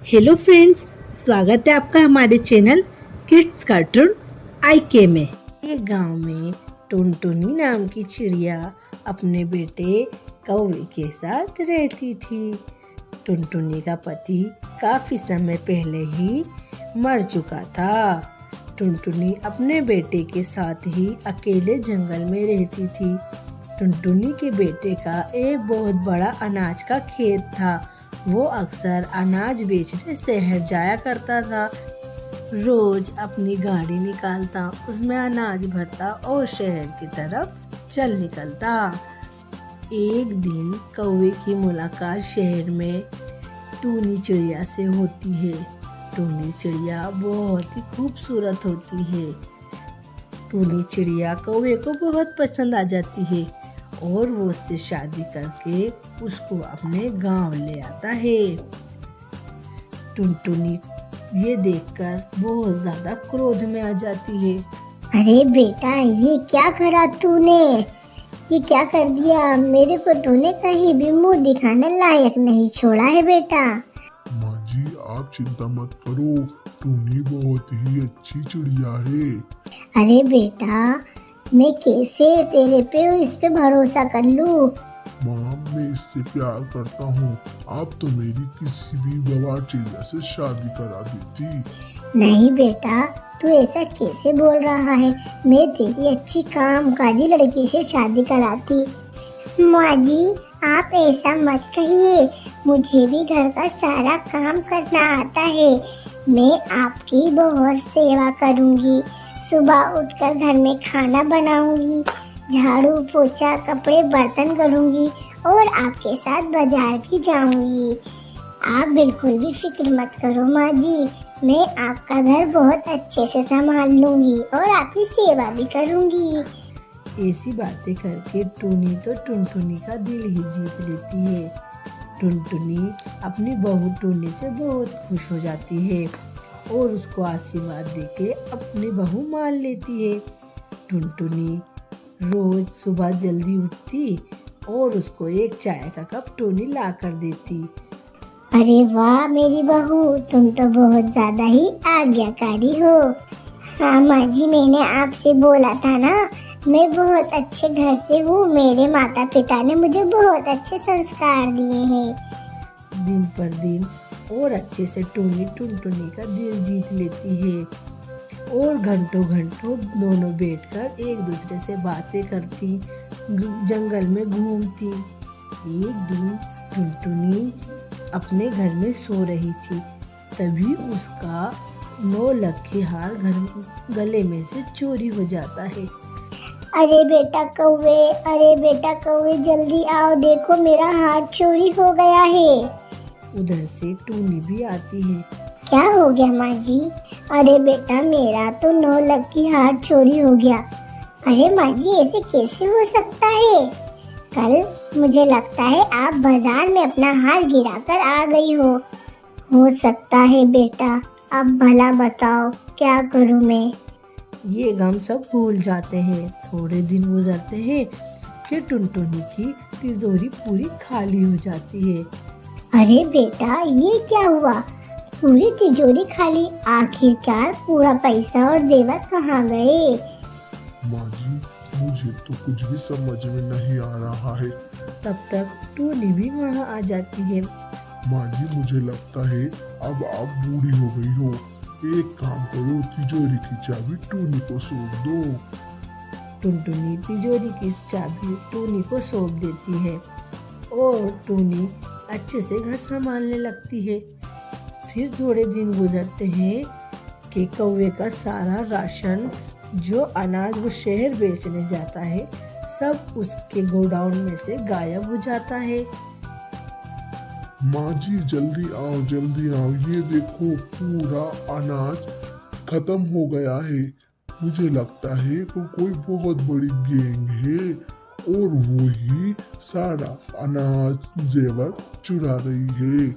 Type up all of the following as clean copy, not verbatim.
Hello friends, स्वागत है आपका हमारे चैनल किड्स कार्टून आईके में। एक गांव में टुनटुनी नाम की चिड़िया अपने बेटे कौवे के साथ रहती थी। टुनटुनी का पति काफी समय पहले ही मर चुका था। टुनटुनी अपने बेटे के साथ ही अकेले जंगल में रहती थी। टुनटुनी के बेटे का एक बहुत बड़ा अनाज का खेत था। वो अक्सर अनाज बेचने शहर जाया करता था। रोज अपनी गाड़ी निकालता, उसमें अनाज भरता और शहर की तरफ चल निकलता। एक दिन कौवे की मुलाकात शहर में टूनी चिड़िया से होती है। टूनी चिड़िया बहुत ही खूबसूरत होती है। टूनी चिड़िया कौवे को बहुत पसंद आ जाती है और वो उससे शादी करके उसको अपने गांव ले आता है। टुनटुनी ये देखकर बहुत ज्यादा क्रोध में आ जाती है। अरे बेटा, ये क्या करा तूने? ये क्या कर दिया? मेरे को तूने कहीं भी मुंह दिखाने लायक नहीं छोड़ा है बेटा। माँ जी, आप चिंता मत करो, टूनी बहुत ही अच्छी चिड़िया है। अरे बेटा, मैं कैसे तेरे पे और इस पे भरोसा कर लूं? माँ, मैं इससे प्यार करता हूँ। आप तो मेरी किसी भी गवार चिड़िया से शादी करा देती। नहीं बेटा, तू ऐसा कैसे बोल रहा है? मैं तेरी अच्छी कामकाजी लड़की से शादी कराती। माँ जी, आप ऐसा मत कहिए। मुझे भी घर का सारा काम करना आता है। मैं आपकी बहुत सेवा करूँगी। सुबह उठकर घर में खाना बनाऊंगी, झाड़ू पोछा कपड़े बर्तन करूंगी और आपके साथ बाजार भी जाऊंगी। आप बिल्कुल भी फिक्र मत करो माँ जी, मैं आपका घर बहुत अच्छे से संभाल लूंगी और आपकी सेवा भी करूंगी। ऐसी बातें करके टूनी तो टुनटुनी का दिल ही जीत लेती है। टुनटुनी अपनी बहू टूनी से बहुत खुश हो जाती है और उसको आशीर्वाद देके अपनी बहू मान लेती है। टुनटुनी रोज सुबह जल्दी उठती और उसको एक चाय का कप टूनी ला कर देती। अरे वाह मेरी बहू, तुम तो बहुत ज्यादा ही आज्ञाकारी हो। हाँ माँ जी, मैंने आपसे बोला था ना, मैं बहुत अच्छे घर से हूँ। मेरे माता पिता ने मुझे बहुत अच्छे संस्कार दिए हैं। दिन पर दिन और अच्छे से टूनी टुनटुनी का दिल जीत लेती है और घंटों घंटों दोनों बैठकर एक दूसरे से बातें करती, जंगल में घूमती। एक दिन टुनटुनी अपने घर में सो रही थी, तभी उसका 9 लक्की हार गले में से चोरी हो जाता है। अरे बेटा कौवे, जल्दी आओ, देखो मेरा हार चोरी हो गया है। उधर से टूनी भी आती है। क्या हो गया माँ जी? अरे बेटा, मेरा तो 9 लक्की हार चोरी हो गया। अरे माँ जी, ऐसे कैसे हो सकता है? कल मुझे लगता है आप बाजार में अपना हार गिराकर आ गई हो सकता है बेटा। अब भला बताओ क्या करूँ मैं? ये गम सब भूल जाते हैं। थोड़े दिन गुजरते हैं कि टुनटुनी की तिजोरी पूरी खाली हो जाती है। अरे बेटा, ये क्या हुआ? पूरी तिजोरी खाली? आखिरकार पूरा पैसा और जेवर कहाँ गए? माँ जी, मुझे तो कुछ भी समझ में नहीं आ रहा है। तब तक टूनी भी वहाँ आ जाती है। माँ जी, मुझे लगता है अब आप बूढ़ी हो गई हो। एक काम करो, तिजोरी की चाबी टूनी को सौंप दो। टुनटुनी तिजोरी की चाबी टूनी को सौंप देती है और टूनी अच्छे से घर संभालने लगती है। फिर थोड़े दिन गुजरते हैं कि कौवे का सारा राशन, जो अनाज वो शहर बेचने जाता है, सब उसके गोडाउन में से गायब हो जाता है। माँ जी, जल्दी आओ, ये देखो पूरा अनाज खत्म हो गया है। मुझे लगता है वो कोई बहुत बड़ी गैंग है और वो ही सारा अनाज जेवर चुरा रही है।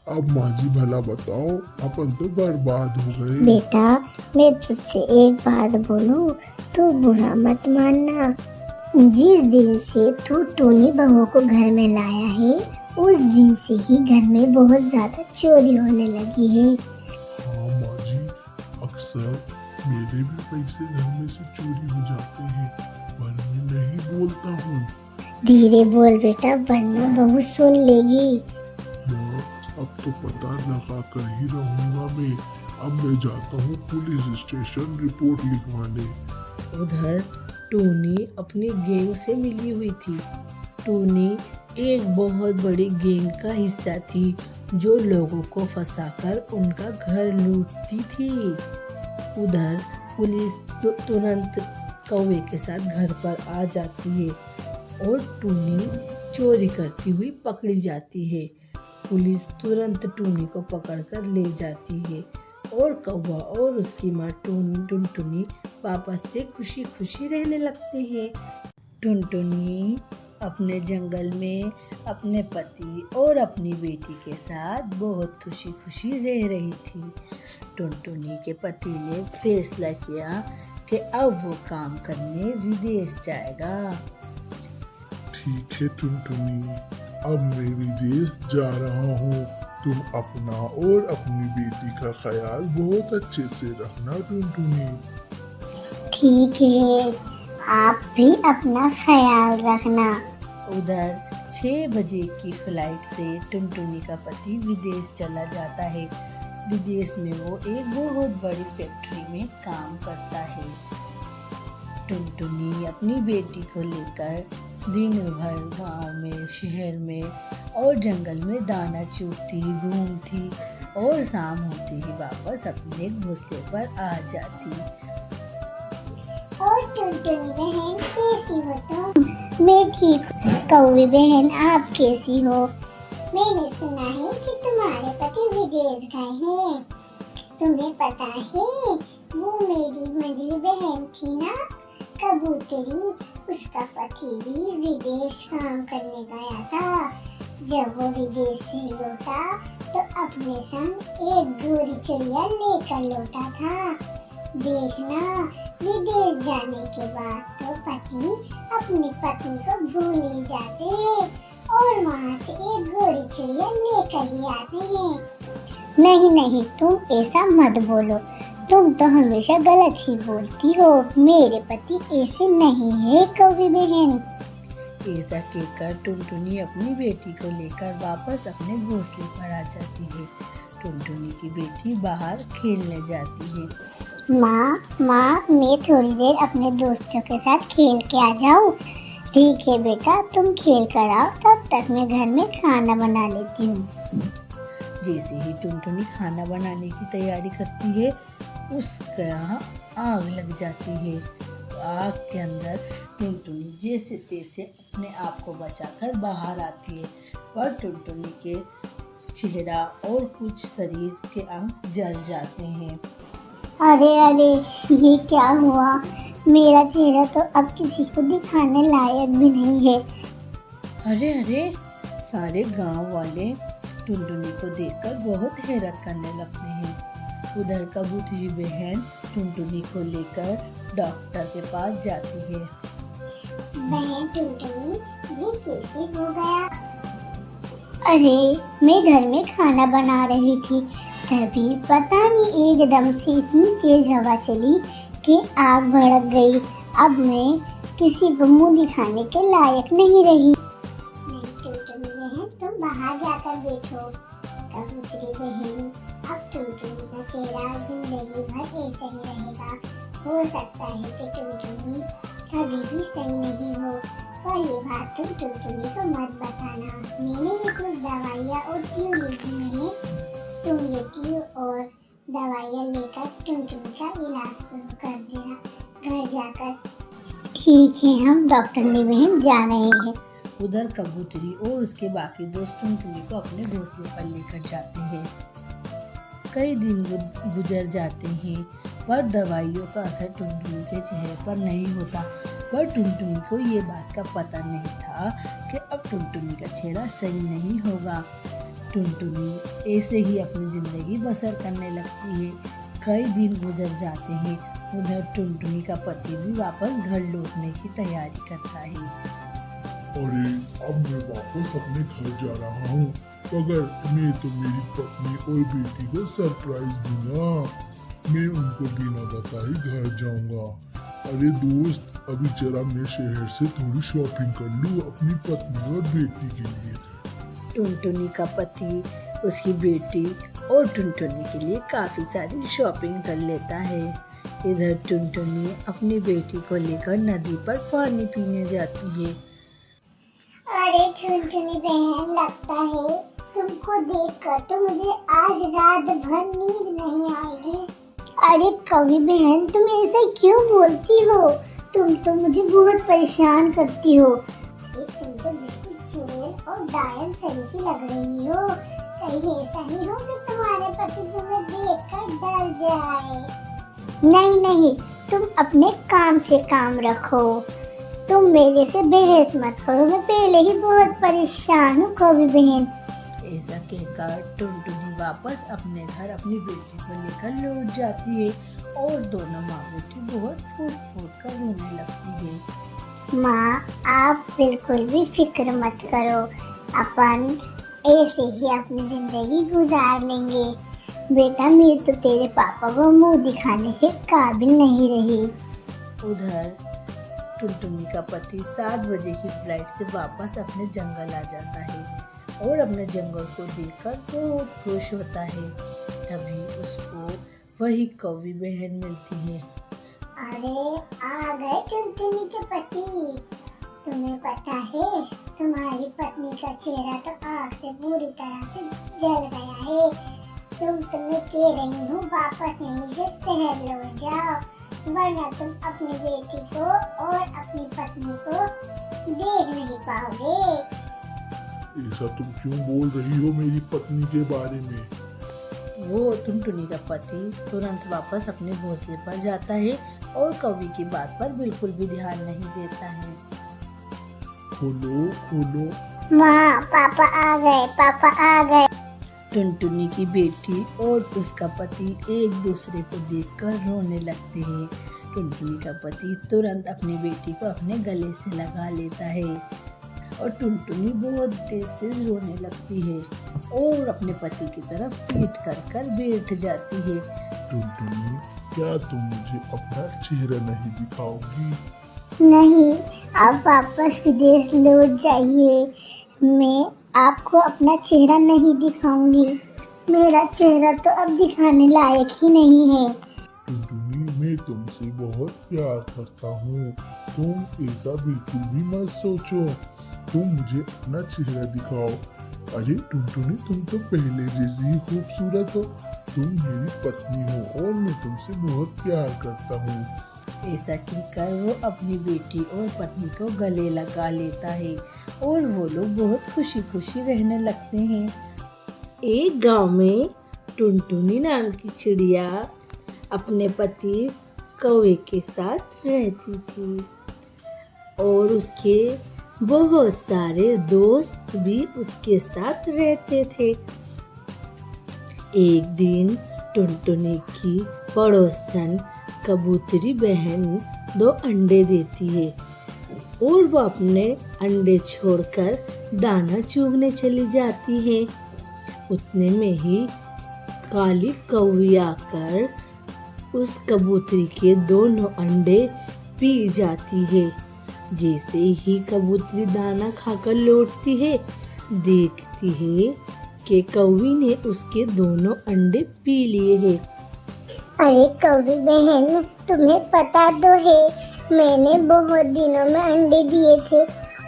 अब माँ जी भला बताओ, अपन तो बर्बाद हो गए। बेटा, मैं तुझसे एक बात बोलूं, तू बुरा मत मानना। जिस दिन से तू टूनी बहू को घर में लाया है, उस दिन से ही घर में बहुत ज्यादा चोरी होने लगी है। हाँ माँ जी, अक्सर मेरे भी पैसे घर में से चोरी हो जाते हैं, पर मैं नहीं बोलता हूँ। धीरे बोल बेटा, वरना बहू सुन लेगी। माँ, अब तो पता लगा कर ही रहूंगा मैं। अब मैं जाता हूँ पुलिस स्टेशन रिपोर्ट लिखवाने। उधर टोनी अपनी गैंग से मिली हुई थी। टोनी एक बहुत बड़ी गैंग का हिस्सा थी जो लोगों को फंसाकर उनका घर लूटती थी। उधर पुलिस तुरंत कौवे के साथ घर पर आ जाती है और टोनी चोरी करती हुई पकड़ी जाती है। पुलिस तुरंत टोनी को पकड़कर ले जाती है और कौवा और उसकी माँ टुनटुनी वापस से खुशी खुशी रहने लगते हैं। टुनटुनी अपने जंगल में अपने पति और अपनी बेटी के साथ बहुत खुशी खुशी रह रही थी। टुनटुनी के पति ने फैसला किया कि अब वो काम करने विदेश जाएगा। ठीक है टुनटुनी, अब मैं विदेश जा रहा हूँ। तुम अपना और अपनी बेटी का ख्याल बहुत अच्छे से रखना टुनटुनी। ठीक है, आप भी अपना ख्याल रखना। उधर 6 बजे की फ्लाइट से टुनटुनी का पति विदेश चला जाता है। विदेश में वो एक बहुत बड़ी फैक्ट्री में काम करता है। टुनटुनी अपनी बेटी को लेकर दिन भर गांव में, शहर में और जंगल में दाना चुगती, घूमती और शाम होते ही वापस अपने घोंसले पर आ जाती। और टुनटुनी बहन कैसी हो तुम? मैं ठीक हूँ। कौवी बहन आप कैसी हो? मैंने सुना है कि तुम्हारे पति विदेश गए हैं। तुम्हें पता है वो मेरी मंझली बहन थी ना, कबूतरी, उसका पति भी विदेश काम करने गया था। जब वो विदेश से लौटा तो अपने संग एक गोरी चिड़िया लेकर लौटा था। देखना, विदेश जाने के बाद तो पति अपनी पत्नी को भूल ही जाते हैं और वहाँ से एक गोरी चिड़िया लेकर ही आते हैं। नहीं नहीं, तुम ऐसा मत बोलो, तुम तो हमेशा गलत ही बोलती हो। मेरे पति ऐसे नहीं है कौवी बहन। ऐसा कहकर टुनटुनी अपनी बेटी को लेकर वापस अपने घोंसले पर आ जाती है। टुनटुनी की बेटी बाहर खेलने जाती है। माँ, मैं थोड़ी देर अपने दोस्तों के साथ खेल के आ जाऊँ? ठीक है बेटा, तुम खेल कर आओ, तब तक मैं घर में खाना बना लेती हूँ। जैसे ही टुनटुनी खाना बनाने की तैयारी करती है, उसका आग लग जाती है। आग के अंदर टुनटुनी जैसे तैसे अपने आप को बचाकर बाहर आती है, पर टुनटुनी के चेहरा और कुछ शरीर के अंग जल जाते हैं। अरे अरे, ये क्या हुआ? मेरा चेहरा तो अब किसी को दिखाने लायक भी नहीं है। अरे अरे, सारे गांव वाले टुनटुनी को देखकर बहुत हैरत करने लगते हैं। उधर कबूतरी बहन टुनटुनी को लेकर डॉक्टर के पास जाती है। बहन टुनटुनी, ये कैसे हो गया? अरे, मैं घर में खाना बना रही थी, तभी पता नहीं एकदम से इतनी तेज हवा चली कि आग भड़क गई। अब मैं किसी को मुंह दिखाने के लायक नहीं रही। नहीं टुनटुनी बहन, तुम बाहर जाकर बैठो। कबूतरी बहन, अब टुनटुनी का चेहरा जिंदगी भर ऐसा ही रहेगा। हो सकता है कि टुनटुनी कभी भी सही नहीं हो, पर ये बात तुम टुनटुनी को मत बताना। मैंने ये कुछ दवाइयाँ और ट्यूब लिखी है, तुम ये ट्यूब और दवाइयाँ लेकर टुनटुनी का इलाज शुरू कर देना घर जाकर। ठीक है, हम डॉक्टर ने बहन जा रहे हैं। उधर कबूतरी और उसके बाकी दोस्त टुनटुनी को अपने घोंसले पर लेकर जाते हैं। कई दिन गुजर जाते हैं, पर दवाइयों का असर टुनटुनी के चेहरे पर नहीं होता। पर टुनटुनी को ये बात का पता नहीं था कि अब टुनटुनी का चेहरा सही नहीं होगा। टुनटुनी ऐसे ही अपनी ज़िंदगी बसर करने लगती है। कई दिन गुजर जाते हैं। उधर टुनटुनी का पति भी वापस घर लौटने की तैयारी करता है। अरे अब मैं वापस अपने घर जा रहा हूँ, मगर मैं तो मेरी पत्नी और बेटी को सरप्राइज दूंगा। मैं उनको बिना बताए घर जाऊंगा। अरे दोस्त, अभी जरा मैं शहर से थोड़ी शॉपिंग कर लूँ अपनी पत्नी और बेटी के लिए। टुनटुनी का पति उसकी बेटी और टुनटुनी के लिए काफ़ी सारी शॉपिंग कर लेता है। इधर टुनटुनी अपनी बेटी को लेकर नदी पर पानी पीने जाती है। अरे टुनटुनी बहन, लगता है तुमको देखकर तो मुझे आज रात भर नींद नहीं आएगी। अरे कवि बहन, तुम ऐसा क्यों बोलती हो? तुम तो मुझे बहुत परेशान करती हो। तुम तो बिल्कुल चुड़ैल और डायन सरीखी लग रही हो। कहीं ऐसा नहीं हो कि तुम्हारे पति तुम्हें देखकर डर जाए। नहीं नहीं, तुम अपने काम से काम रखो। तुम मेरे से बहस मत करो, मैं पहले ही बहुत परेशान हूँ कवि बहन। ऐसा कहकर टुनटुनी वापस अपने घर अपनी बेटी को लेकर लौट जाती है और दोनों माँ बेटी बहुत फूट फूट कर रोने लगती है। माँ, आप बिल्कुल भी फिक्र मत करो, अपन ऐसे ही अपनी जिंदगी गुजार लेंगे। बेटा, मैं तो तेरे पापा को मुंह दिखाने के काबिल नहीं रही। उधर टुनटुनी का पति 7 बजे की फ्लाइट से वापस अपने जंगल आ जाता है और अपने जंगल को देखकर बहुत खुश होता है। तभी उसको वही कौवी बहन मिलती है। अरे आ गए टुनटुनी के पति। तुम्हें पता है, तुम्हारी पत्नी का चेहरा तो आग से पूरी तरह से जल गया है। तुम्हें कह रही हूँ, वापस नहीं से शहर लौट जाओ, वरना तुम अपनी बेटी को और अपनी पत्नी को देख नहीं पाओगे। ऐसा तुम क्यों बोल रही हो मेरी पत्नी के बारे में? वो टुनटुनी का पति तुरंत वापस अपने घोंसले पर जाता है और कौवी की बात पर बिल्कुल भी ध्यान नहीं देता है। खोलो खोलो। माँ, पापा आ गए, पापा आ गए। टुनटुनी की बेटी और उसका पति एक दूसरे को देखकर रोने लगते हैं। टुनटुनी का पति तुरंत अपनी बेटी को अपने गले से लगा लेता है और टुनटुनी बहुत तेज तेज रोने लगती है और अपने पति की तरफ पीठ कर बैठ जाती है। टुनटुनी, क्या तुम मुझे अपना चेहरा नहीं दिखाओगी? नहीं, आप वापस विदेश लौट जाइए। मैं आपको अपना चेहरा नहीं दिखाऊंगी। मेरा चेहरा तो अब दिखाने लायक ही नहीं है। टुनटुनी, मैं तुमसे बहुत प्यार करता हूँ। तुम ऐसा बिल्कुल भी मत सोचो। तुम मुझे अपना चेहरा दिखाओ। अरे टुनटुनी, तुम तो पहले जैसी ही खूबसूरत हो। तुम मेरी पत्नी हो और मैं तुमसे बहुत प्यार करता हूँ। ऐसा कहकर वो अपनी बेटी और पत्नी को गले लगा लेता है और वो लोग बहुत खुशी खुशी रहने लगते हैं। एक गांव में टुनटुनी नाम की चिड़िया अपने पति कौवे के साथ रहती थी और उसके बहुत सारे दोस्त भी उसके साथ रहते थे। एक दिन टुनटुनी की पड़ोसन कबूतरी बहन 2 अंडे देती है और वो अपने अंडे छोड़कर दाना चुगने चली जाती है। उतने में ही काली कौवी आकर उस कबूतरी के दोनों अंडे पी जाती है। जैसे ही कबूतरी दाना खाकर लौटती है, देखती है कि कौवी ने उसके दोनों अंडे पी लिए हैं। अरे कौवी बहन, तुम्हें पता तो है मैंने बहुत दिनों में अंडे दिए थे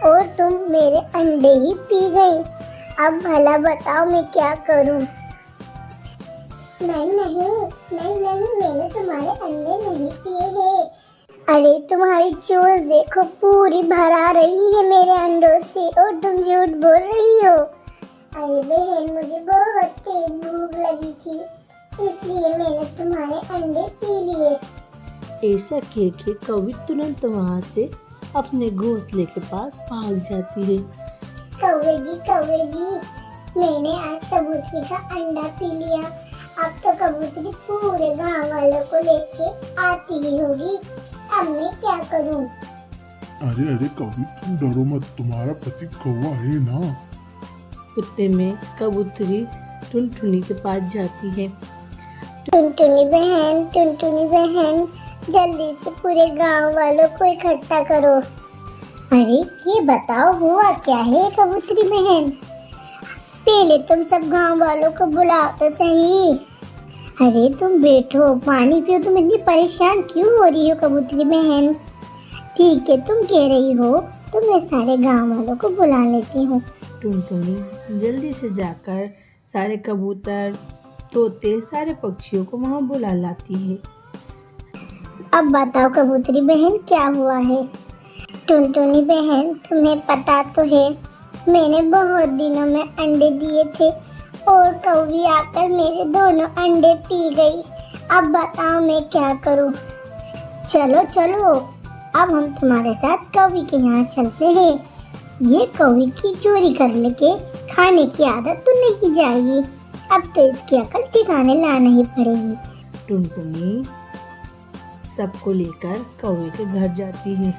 और तुम मेरे अंडे ही पी गई। अब भला बताओ मैं क्या करूं? नहीं नहीं नहीं नहीं, मैंने तुम्हारे अंडे नहीं पिए हैं। अरे तुम्हारी चोंच देखो, पूरी भर आ रही है मेरे अंडों से और तुम झूठ बोल रही हो। अरे बहन, मुझे बहुत तेज भूख लगी थी, इसलिए मैंने तुम्हारे अंडे पी लिए। ऐसा कह के कौवी तुरंत वहाँ से अपने घोंसले के पास भाग जाती है। कौवे जी, मैंने आज कबूतरी का अंडा पी लिया। अब तो कबूतरी पूरे गांव वालों को लेके आती ही होगी। अब मैं क्या करूं? अरे अरे कौवी तुम डरो मत, तुम्हारा पति कौवा है ना। इतने में कबूतरी टुनटुनी के पास जाती है। टुनटुनी बहन, जल्दी से पूरे गांव वालों को इकट्ठा करो। अरे ये बताओ हुआ क्या है कबूतरी बहन? पहले तुम सब गांव वालों को बुलाओ तो सही। अरे तुम बैठो, पानी पियो, तुम इतनी परेशान क्यों हो रही हो कबूतरी बहन? ठीक है, तुम कह रही हो तो मैं सारे गांव वालों को बुला लेती हूँ। टुनटुनी जल्दी से जाकर सारे कबूतर, तोते, सारे पक्षियों को वहाँ बुला लाती है। अब बताओ कबूतरी बहन क्या हुआ है? टुनटुनी बहन तुम्हें पता तो है मैंने बहुत दिनों में अंडे दिए थे और कौवी आकर मेरे दोनों अंडे पी गई। अब बताओ मैं क्या करूं? चलो चलो, अब हम तुम्हारे साथ कौवी के यहाँ चलते हैं। ये कौवी की चोरी करने के खाने की आदत तो नहीं जाएगी, अब तो इसकी अकल ठिकाने लाना ही पड़ेगी। टुनटुनी सबको लेकर कौवे के घर जाती है।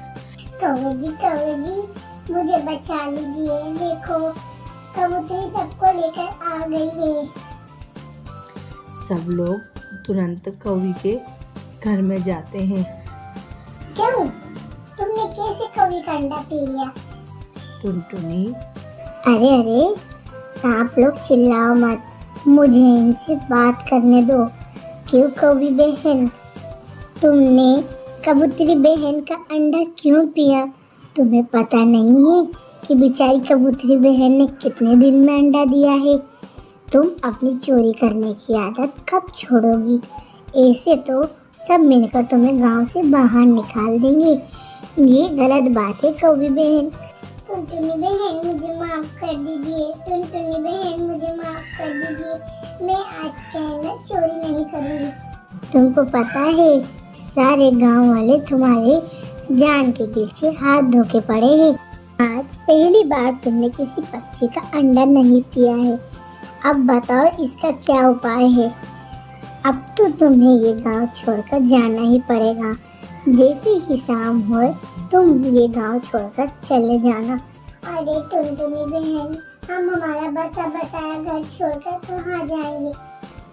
कौवे जी मुझे बचा लीजिए, देखो कबूतरी सबको लेकर आ गई है। सब लोग तुरंत कौवी के घर में जाते हैं। क्यों? तुमने कैसे कौवी का अंडा पी लिया? टुनटुनी अरे आप लोग चिल्लाओ मत, मुझे इनसे बात करने दो। क्यों कौवी बहन, तुमने कबूतरी बहन का अंडा क्यों पिया? तुम्हें पता नहीं है कि बेचारी कबूतरी बहन ने कितने दिन में अंडा दिया है? तुम अपनी चोरी करने की आदत कब छोड़ोगी? ऐसे तो सब मिलकर तुम्हें गांव से बाहर निकाल देंगे। ये गलत बात है कौवी बहन। टुनटुनी बहन मुझे माफ कर दीजिए, टुनटुनी बहन मुझे माफ कर दीजिए, मैं आज से ना चोरी नहीं करूँगी। तुमको पता है सारे गांव वाले तुम्हारे जान के पीछे हाथ धो के पड़े हैं। आज पहली बार तुमने किसी पक्षी का अंडा नहीं पिया है। अब बताओ इसका क्या उपाय है? अब तो तुम्हें ये गांव छोड़कर जाना ही पड़ेगा। जैसे ही शाम हो तुम ये गांव छोड़कर चले जाना। अरे टुनटुनी बहन, हम हमारा बसा बसाया घर छोड़कर कहाँ जाएंगे?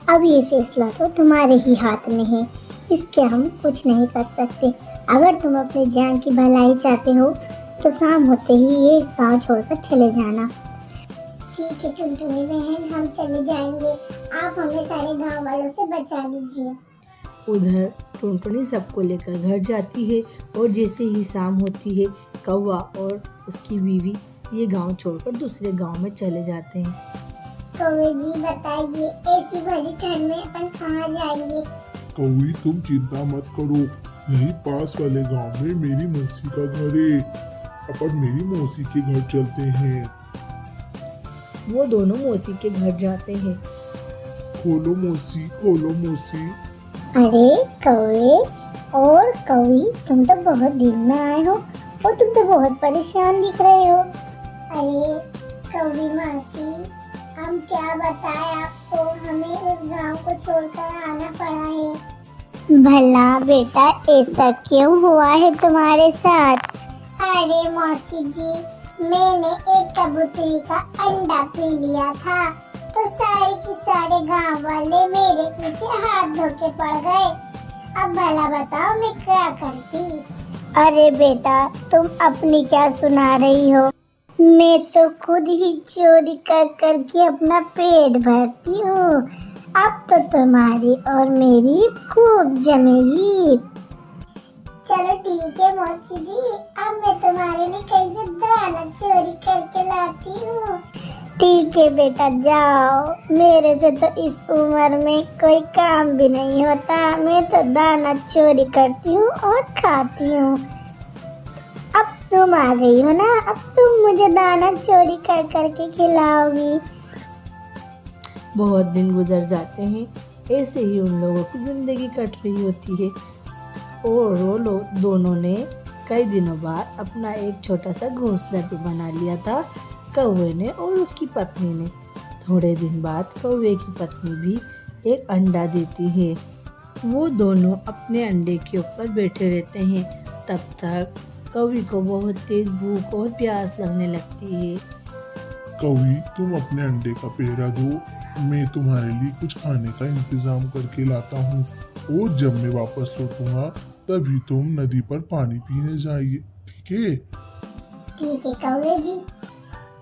अब ये फैसला तो तुम्हारे ही हाथ में है, इसके हम कुछ नहीं कर सकते। अगर तुम अपनी जान की भलाई चाहते हो तो शाम होते ही ये गांव छोड़कर चले जाना। ठीक है टुनटुनी बहन, हम चले जाएंगे, आप हमें सारे गांव वालों से बचा लीजिए। उधर टुनटुनी सबको लेकर घर जाती है और जैसे ही शाम होती है कौवा और उसकी बीवी ये गांव छोड़कर दूसरे गांव में चले जाते हैं। कौवे जी बताइए, ऐसी भरी ठंड में अपन कहाँ जाएंगे? कौवी तुम चिंता मत करो, यही पास वाले गांव में मेरी मौसी का घर है, अपन मेरी मौसी के घर चलते हैं। वो दोनों मौसी के घर जाते हैं। खोलो मौसी, खोलो मौसी। अरे कौवे और कौवी, तुम तो बहुत दिन में आए हो और तुम तो बहुत परेशान दिख रहे हो। अरे कौवी मासी, हम क्या बताएं आपको, हमें उस गांव को छोड़कर आना पड़ा है। भला बेटा ऐसा क्यों हुआ है तुम्हारे साथ? अरे मौसी जी, मैंने एक कबूतरी का अंडा पी लिया था तो सारे के सारे गांव वाले मेरे पीछे हाथ धो के पड़ गए। अब भला बताओ मैं क्या करती? अरे बेटा तुम अपनी क्या सुना रही हो? मैं तो खुद ही चोरी कर कर के अपना पेट भरती हूँ। अब तो तुम्हारी और मेरी खूब जमेगी। चलो ठीक है मौसी जी, अब मैं तुम्हारे लिए कहीं से दाना चोरी करके लाती हूँ। ठीक है बेटा जाओ, मेरे से तो इस उम्र में कोई काम भी नहीं होता, मैं तो दाना चोरी करती हूँ और खाती हूँ। अब तुम आ गई हो ना, अब तुम मुझे दाना चोरी कर करके खिलाओगी। बहुत दिन गुजर जाते हैं, ऐसे ही उन लोगों की जिंदगी कट रही होती है और वो लोग दोनों ने कई दिनों बाद अपना एक छोटा सा घोंसला भी बना लिया था, कौवे ने और उसकी पत्नी ने। थोड़े दिन बाद कौवे की पत्नी भी एक अंडा देती है। वो दोनों अपने अंडे के ऊपर बैठे रहते हैं। तब तक कौवी को बहुत तेज भूख और प्यास लगने लगती है। कौवी, तुम अपने अंडे का पहरा दो, मैं तुम्हारे लिए कुछ खाने का इंतजाम करके लाता हूँ, और जब मैं वापस लौटूंगा तभी तुम नदी पर पानी पीने जाइए, ठीक है? ठीक है कौवे जी।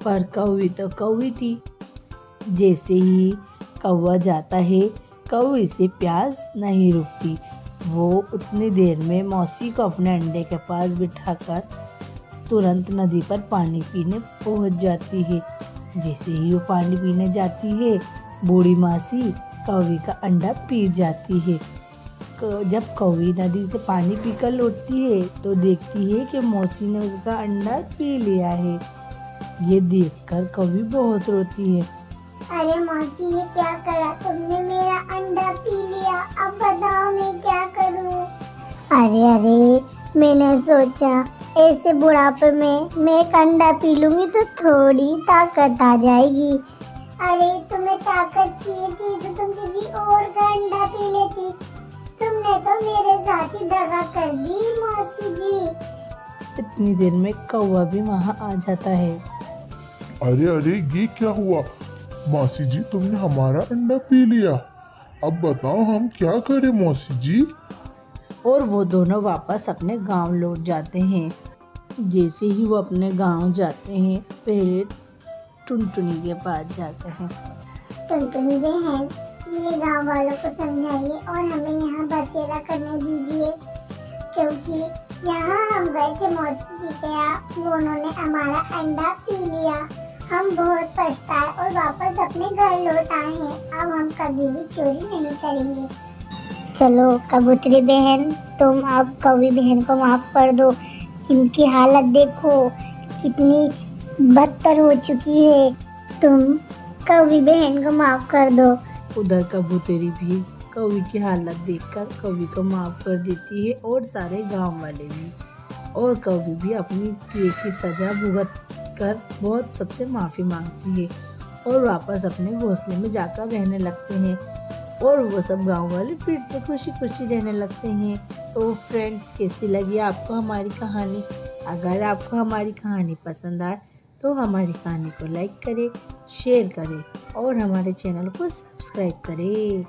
पर कौवी तो कौवी थी। जैसे ही कौवा जाता है, कौवी से प्यास नहीं रुकती। वो उतनी देर में मौसी को अपने अंडे के पास बिठाकर तुरंत नदी पर पानी पीने पहुंच जाती है। जैसे ही वो पानी पीने जाती है, बूढ़ी मासी कौवी का अंडा पी जाती है। जब कौवी नदी से पानी पीकर लौटती है तो देखती है कि मौसी ने उसका अंडा पी लिया है। ये देखकर कौवी बहुत रोती है। अरे मौसी, ये क्या करा तुमने? मेरा अंडा पी लिया, अब बताओ मैं क्या करूं? अरे मैंने सोचा ऐसे बुढ़ापे में मैं एक अंडा पी लूंगी तो थोड़ी ताकत आ जाएगी। अरे तुम्हें ताकत चाहिए थी तो तुम किसी और का अंडा पी लेती। तुमने तो मेरे साथ ही दगा कर दी मौसी जी। इतनी देर में कौवा भी वहाँ आ जाता है। अरे ये क्या हुआ? मौसी जी, तुमने हमारा अंडा पी लिया, अब बताओ हम क्या करें मौसी जी? और वो दोनों वापस अपने गांव लौट जाते हैं। जैसे ही वो अपने गांव जाते हैं, पहले टुनटुनी के पास जाते हैं। टुनटुनी बहन, ये गांव वालों को समझाइए और हमें यहाँ बसेरा करने दीजिए, क्योंकि यहाँ हम गए थे मौसी जी के यहाँ, वो उन्होंने हमारा अंडा पी लिया। हम बहुत पछताए और वापस अपने घर लौट आए हैं। अब हम कभी भी चोरी नहीं करेंगे। चलो कबूतरी बहन, तुम अब कौवी बहन को माफ कर दो। इनकी हालत देखो कितनी बदतर हो चुकी है। तुम कौवी बहन को माफ कर दो। उधर कबूतरी भी कौवी की हालत देखकर कौवी को माफ कर देती है, और सारे गांव वाले भी। और कौवी भी अपनी किए की सजा भुगत कर बहुत सबसे माफ़ी मांगती है और वापस अपने घोंसले में जाकर रहने लगते हैं। और वो सब गांव वाले फिर से खुशी खुशी रहने लगते हैं। तो फ्रेंड्स, कैसी लगी आपको हमारी कहानी? अगर आपको हमारी कहानी पसंद आए तो हमारी कहानी को लाइक करें, शेयर करें और हमारे चैनल को सब्सक्राइब करें।